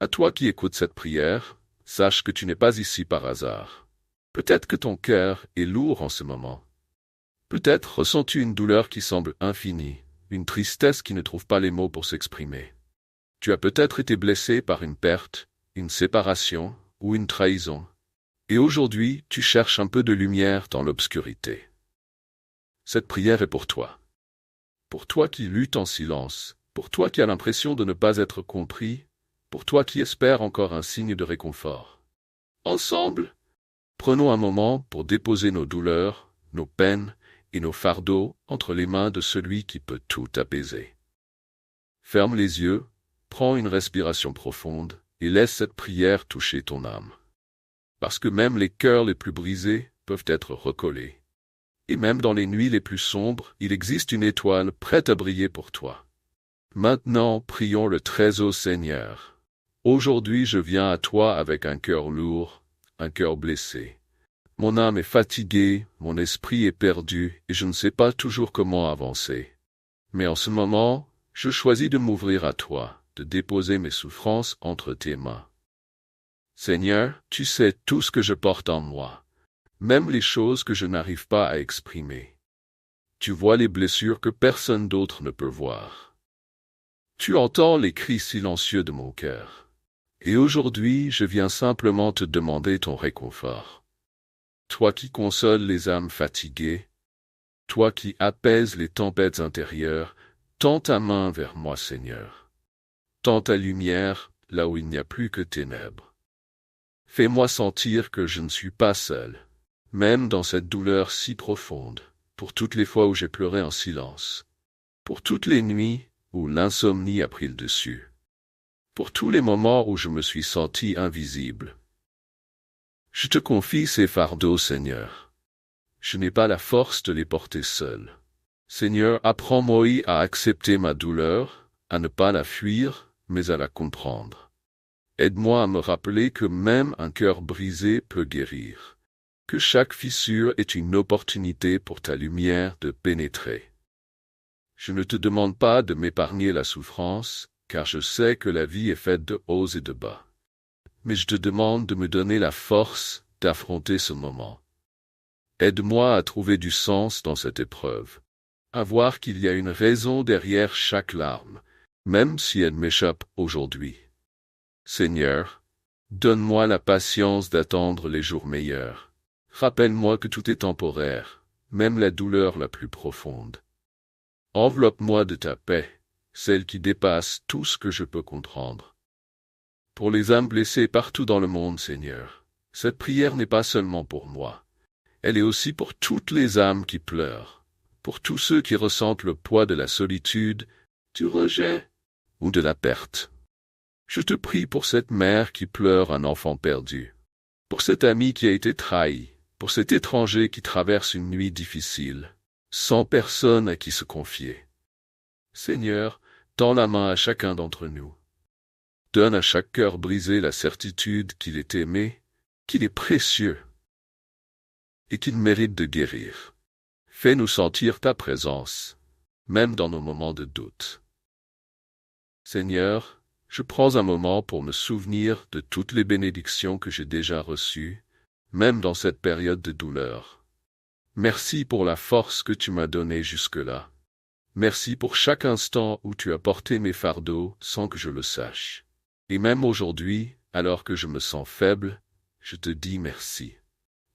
À toi qui écoutes cette prière, sache que tu n'es pas ici par hasard. Peut-être que ton cœur est lourd en ce moment. Peut-être ressens-tu une douleur qui semble infinie, une tristesse qui ne trouve pas les mots pour s'exprimer. Tu as peut-être été blessé par une perte, une séparation ou une trahison. Et aujourd'hui, tu cherches un peu de lumière dans l'obscurité. Cette prière est pour toi. Pour toi qui lutte en silence, pour toi qui as l'impression de ne pas être compris, pour toi qui espère encore un signe de réconfort. Ensemble, prenons un moment pour déposer nos douleurs, nos peines et nos fardeaux entre les mains de celui qui peut tout apaiser. Ferme les yeux, prends une respiration profonde et laisse cette prière toucher ton âme. Parce que même les cœurs les plus brisés peuvent être recollés. Et même dans les nuits les plus sombres, il existe une étoile prête à briller pour toi. Maintenant, prions le très haut Seigneur. Aujourd'hui, je viens à toi avec un cœur lourd, un cœur blessé. Mon âme est fatiguée, mon esprit est perdu, et je ne sais pas toujours comment avancer. Mais en ce moment, je choisis de m'ouvrir à toi, de déposer mes souffrances entre tes mains. Seigneur, tu sais tout ce que je porte en moi, même les choses que je n'arrive pas à exprimer. Tu vois les blessures que personne d'autre ne peut voir. Tu entends les cris silencieux de mon cœur. Et aujourd'hui, je viens simplement te demander ton réconfort. Toi qui consoles les âmes fatiguées, toi qui apaises les tempêtes intérieures, tends ta main vers moi, Seigneur. Tends ta lumière là où il n'y a plus que ténèbres. Fais-moi sentir que je ne suis pas seul, même dans cette douleur si profonde, pour toutes les fois où j'ai pleuré en silence, pour toutes les nuits où l'insomnie a pris le dessus, pour tous les moments où je me suis senti invisible. Je te confie ces fardeaux, Seigneur. Je n'ai pas la force de les porter seul. Seigneur, apprends-moi à accepter ma douleur, à ne pas la fuir, mais à la comprendre. Aide-moi à me rappeler que même un cœur brisé peut guérir, que chaque fissure est une opportunité pour ta lumière de pénétrer. Je ne te demande pas de m'épargner la souffrance, car je sais que la vie est faite de hauts et de bas. Mais je te demande de me donner la force d'affronter ce moment. Aide-moi à trouver du sens dans cette épreuve, à voir qu'il y a une raison derrière chaque larme, même si elle m'échappe aujourd'hui. Seigneur, donne-moi la patience d'attendre les jours meilleurs. Rappelle-moi que tout est temporaire, même la douleur la plus profonde. Enveloppe-moi de ta paix, celle qui dépasse tout ce que je peux comprendre. Pour les âmes blessées partout dans le monde, Seigneur, cette prière n'est pas seulement pour moi. Elle est aussi pour toutes les âmes qui pleurent, pour tous ceux qui ressentent le poids de la solitude, du rejet ou de la perte. Je te prie pour cette mère qui pleure un enfant perdu, pour cet ami qui a été trahi, pour cet étranger qui traverse une nuit difficile, sans personne à qui se confier. Seigneur, tends la main à chacun d'entre nous. Donne à chaque cœur brisé la certitude qu'il est aimé, qu'il est précieux et qu'il mérite de guérir. Fais-nous sentir ta présence, même dans nos moments de doute. Seigneur, je prends un moment pour me souvenir de toutes les bénédictions que j'ai déjà reçues, même dans cette période de douleur. Merci pour la force que tu m'as donnée jusque-là. Merci pour chaque instant où tu as porté mes fardeaux sans que je le sache. Et même aujourd'hui, alors que je me sens faible, je te dis merci.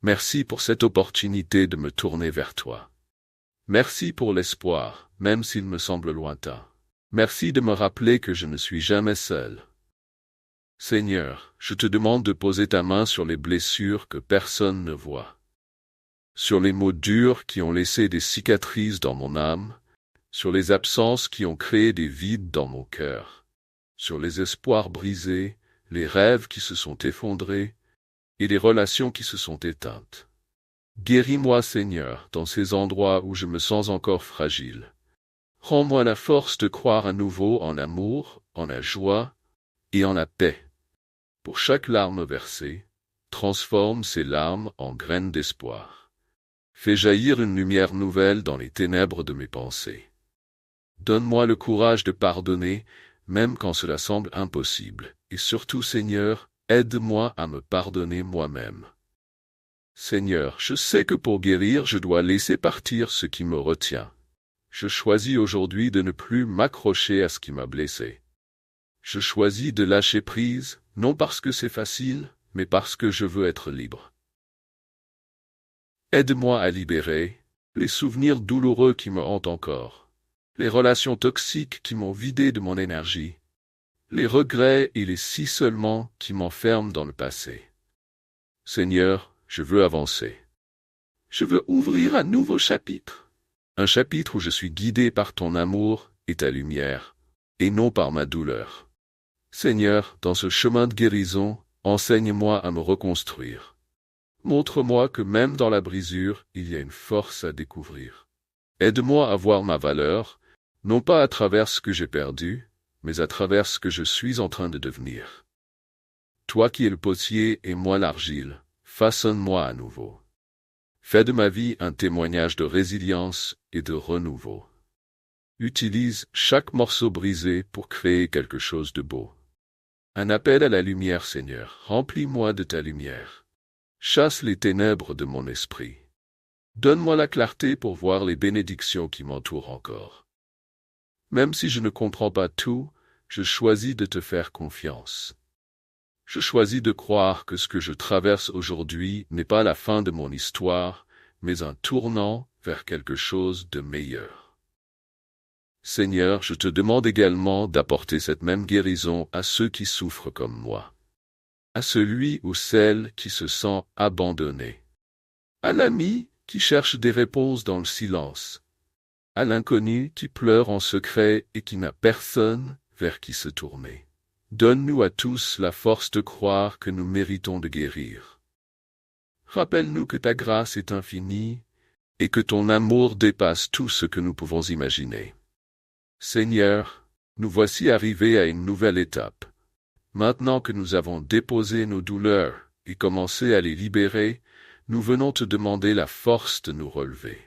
Merci pour cette opportunité de me tourner vers toi. Merci pour l'espoir, même s'il me semble lointain. Merci de me rappeler que je ne suis jamais seul. Seigneur, je te demande de poser ta main sur les blessures que personne ne voit, sur les mots durs qui ont laissé des cicatrices dans mon âme, sur les absences qui ont créé des vides dans mon cœur, sur les espoirs brisés, les rêves qui se sont effondrés et les relations qui se sont éteintes. Guéris-moi, Seigneur, dans ces endroits où je me sens encore fragile. Rends-moi la force de croire à nouveau en l'amour, en la joie et en la paix. Pour chaque larme versée, transforme ces larmes en graines d'espoir. Fais jaillir une lumière nouvelle dans les ténèbres de mes pensées. Donne-moi le courage de pardonner, même quand cela semble impossible. Et surtout, Seigneur, aide-moi à me pardonner moi-même. Seigneur, je sais que pour guérir, je dois laisser partir ce qui me retient. Je choisis aujourd'hui de ne plus m'accrocher à ce qui m'a blessé. Je choisis de lâcher prise, non parce que c'est facile, mais parce que je veux être libre. Aide-moi à libérer les souvenirs douloureux qui me hantent encore, les relations toxiques qui m'ont vidé de mon énergie, les regrets et les si seulement qui m'enferment dans le passé. Seigneur, je veux avancer. Je veux ouvrir un nouveau chapitre. Un chapitre où je suis guidé par ton amour et ta lumière, et non par ma douleur. Seigneur, dans ce chemin de guérison, enseigne-moi à me reconstruire. Montre-moi que même dans la brisure, il y a une force à découvrir. Aide-moi à voir ma valeur, non pas à travers ce que j'ai perdu, mais à travers ce que je suis en train de devenir. Toi qui es le potier et moi l'argile, façonne-moi à nouveau. Fais de ma vie un témoignage de résilience et de renouveau. Utilise chaque morceau brisé pour créer quelque chose de beau. Un appel à la lumière, Seigneur, remplis-moi de ta lumière. Chasse les ténèbres de mon esprit. Donne-moi la clarté pour voir les bénédictions qui m'entourent encore. Même si je ne comprends pas tout, je choisis de te faire confiance. Je choisis de croire que ce que je traverse aujourd'hui n'est pas la fin de mon histoire, mais un tournant vers quelque chose de meilleur. Seigneur, je te demande également d'apporter cette même guérison à ceux qui souffrent comme moi, à celui ou celle qui se sent abandonné, à l'ami qui cherche des réponses dans le silence, à l'inconnu qui pleure en secret et qui n'a personne vers qui se tourner. Donne-nous à tous la force de croire que nous méritons de guérir. Rappelle-nous que ta grâce est infinie et que ton amour dépasse tout ce que nous pouvons imaginer. Seigneur, nous voici arrivés à une nouvelle étape. Maintenant que nous avons déposé nos douleurs et commencé à les libérer, nous venons te demander la force de nous relever.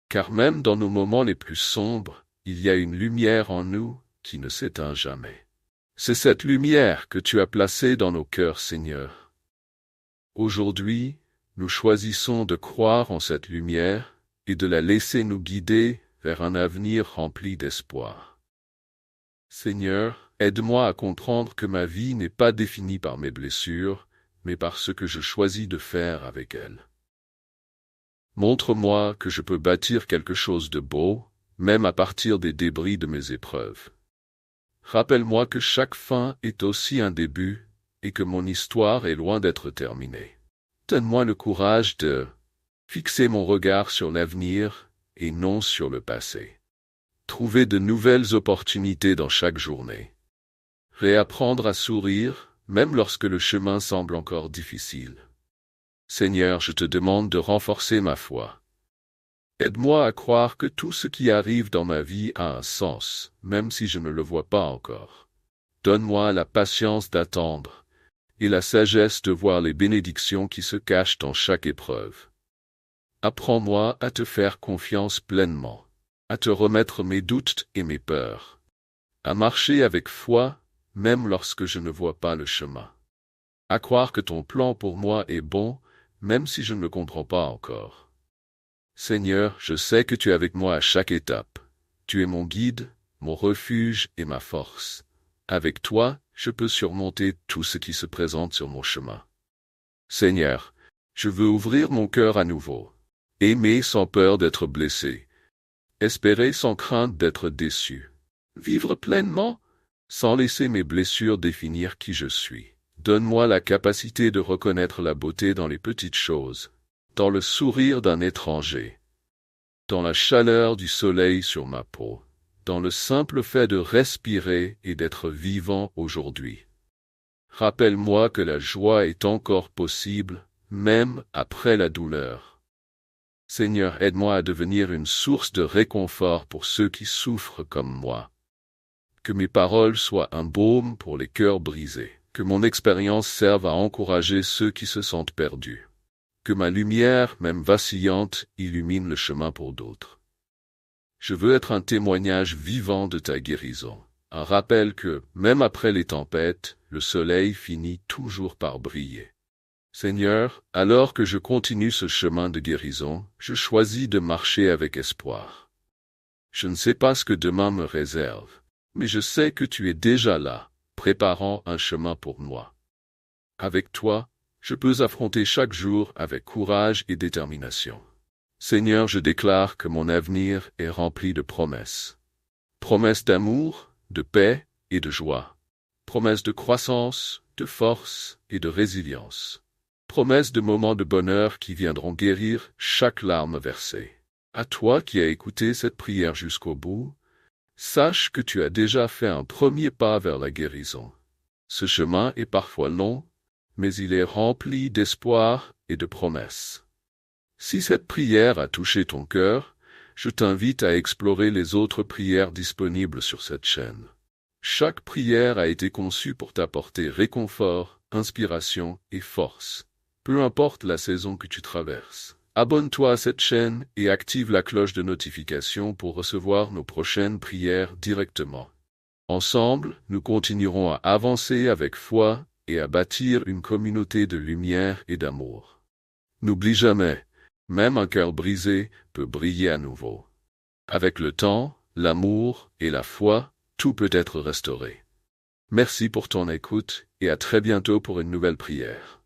Car même dans nos moments les plus sombres, il y a une lumière en nous qui ne s'éteint jamais. C'est cette lumière que tu as placée dans nos cœurs, Seigneur. Aujourd'hui, nous choisissons de croire en cette lumière et de la laisser nous guider vers un avenir rempli d'espoir. Seigneur, aide-moi à comprendre que ma vie n'est pas définie par mes blessures, mais par ce que je choisis de faire avec elles. Montre-moi que je peux bâtir quelque chose de beau, même à partir des débris de mes épreuves. Rappelle-moi que chaque fin est aussi un début, et que mon histoire est loin d'être terminée. Donne-moi le courage de fixer mon regard sur l'avenir et non sur le passé. Trouver de nouvelles opportunités dans chaque journée. Réapprendre à sourire, même lorsque le chemin semble encore difficile. Seigneur, je te demande de renforcer ma foi. Aide-moi à croire que tout ce qui arrive dans ma vie a un sens, même si je ne le vois pas encore. Donne-moi la patience d'attendre et la sagesse de voir les bénédictions qui se cachent dans chaque épreuve. Apprends-moi à te faire confiance pleinement, à te remettre mes doutes et mes peurs, à marcher avec foi, même lorsque je ne vois pas le chemin, à croire que ton plan pour moi est bon, même si je ne le comprends pas encore. Seigneur, je sais que tu es avec moi à chaque étape. Tu es mon guide, mon refuge et ma force. Avec toi, je peux surmonter tout ce qui se présente sur mon chemin. Seigneur, je veux ouvrir mon cœur à nouveau. Aimer sans peur d'être blessé. Espérer sans crainte d'être déçu. Vivre pleinement, sans laisser mes blessures définir qui je suis. Donne-moi la capacité de reconnaître la beauté dans les petites choses, dans le sourire d'un étranger, dans la chaleur du soleil sur ma peau, dans le simple fait de respirer et d'être vivant aujourd'hui. Rappelle-moi que la joie est encore possible, même après la douleur. Seigneur, aide-moi à devenir une source de réconfort pour ceux qui souffrent comme moi. Que mes paroles soient un baume pour les cœurs brisés. Que mon expérience serve à encourager ceux qui se sentent perdus. Que ma lumière, même vacillante, illumine le chemin pour d'autres. Je veux être un témoignage vivant de ta guérison. un rappel que, même après les tempêtes, le soleil finit toujours par briller. Seigneur, alors que je continue ce chemin de guérison, je choisis de marcher avec espoir. Je ne sais pas ce que demain me réserve, mais je sais que tu es déjà là, préparant un chemin pour moi. Avec toi, je peux affronter chaque jour avec courage et détermination. Seigneur, je déclare que mon avenir est rempli de promesses. Promesses d'amour, de paix et de joie. Promesses de croissance, de force et de résilience. Promesses de moments de bonheur qui viendront guérir chaque larme versée. À toi qui as écouté cette prière jusqu'au bout, sache que tu as déjà fait un premier pas vers la guérison. Ce chemin est parfois long, mais il est rempli d'espoir et de promesses. Si cette prière a touché ton cœur, je t'invite à explorer les autres prières disponibles sur cette chaîne. Chaque prière a été conçue pour t'apporter réconfort, inspiration et force, peu importe la saison que tu traverses. Abonne-toi à cette chaîne et active la cloche de notification pour recevoir nos prochaines prières directement. Ensemble, nous continuerons à avancer avec foi et à bâtir une communauté de lumière et d'amour. N'oublie jamais, même un cœur brisé peut briller à nouveau. Avec le temps, l'amour et la foi, tout peut être restauré. Merci pour ton écoute et à très bientôt pour une nouvelle prière.